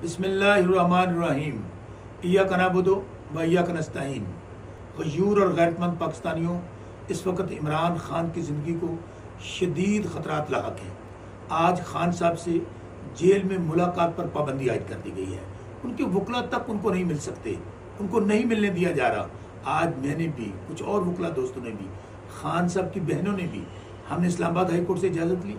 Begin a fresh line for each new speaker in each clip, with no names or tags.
बिस्मिल्लाहिर्रहमानिर्रहीम। इय्याका नअबुदु व इय्याका नस्तईन। गयूर और गैरतमंद पाकिस्तानियों, इस वक्त इमरान खान की ज़िंदगी को शदीद ख़तरात लाहक हैं। आज खान साहब से जेल में मुलाकात पर पाबंदी आयद कर दी गई है। उनके वकला तक उनको नहीं मिल सकते, उनको नहीं मिलने दिया जा रहा। आज मैंने भी, कुछ और वकला दोस्तों ने भी, खान साहब की बहनों ने भी, हमने इस्लामाबाद हाई कोर्ट से इजाज़त ली,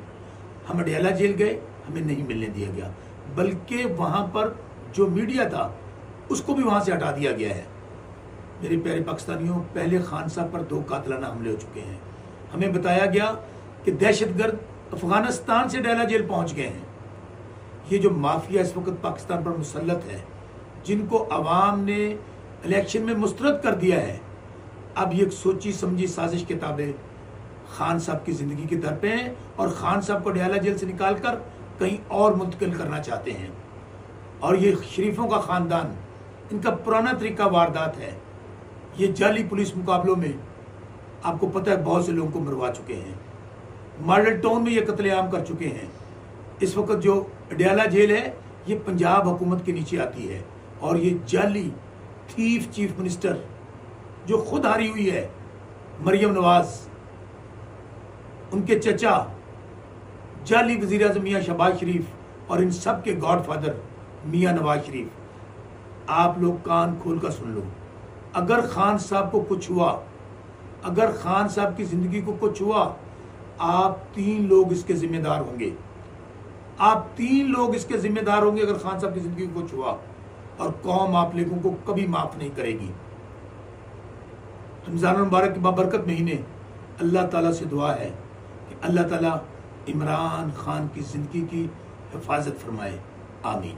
हम अडयाला जेल गए, हमें नहीं मिलने दिया गया, बल्कि वहाँ पर जो मीडिया था उसको भी वहाँ से हटा दिया गया है। मेरे प्यारे पाकिस्तानियों, पहले खान साहब पर 2 कातिलाना हमले हो चुके हैं। हमें बताया गया कि दहशतगर्द अफगानिस्तान से अडयाला जेल पहुँच गए हैं। ये जो माफिया इस वक्त पाकिस्तान पर मुसल्लत है, जिनको अवाम ने इलेक्शन में मुस्तरद कर दिया है, अब ये सोची समझी साजिश के ताबे खान साहब की ज़िंदगी के दर पे हैं और खान साहब को अडयाला जेल से निकाल कर कहीं और मुंतकिल करना चाहते हैं। और ये शरीफों का ख़ानदान, इनका पुराना तरीका वारदात है। ये जाली पुलिस मुकाबलों में आपको पता है बहुत से लोगों को मरवा चुके हैं। मॉडल टाउन में ये कत्लेआम कर चुके हैं। इस वक्त जो अडयाला जेल है ये पंजाब हुकूमत के नीचे आती है और ये जाली थीफ चीफ मिनिस्टर जो खुद हारी हुई है, मरियम नवाज, उनके चचा जाली वज़ीर आज़म मियाँ शहबाज शरीफ और इन सब के गॉड फादर मियाँ नवाज शरीफ, आप लोग कान खोल कर सुन लो। अगर खान साहब को कुछ हुआ, अगर खान साहब की ज़िंदगी को कुछ हुआ, आप 3 लोग इसके जिम्मेदार होंगे। आप 3 लोग इसके जिम्मेदार होंगे अगर खान साहब की ज़िंदगी को कुछ हुआ, और कौम आप लोगों को कभी माफ़ नहीं करेगी। रमज़ान मुबारक के बाबरकत महीने, अल्लाह ताला से दुआ है कि अल्लाह ताला इमरान खान की ज़िंदगी की हिफाजत फरमाए। आमीन।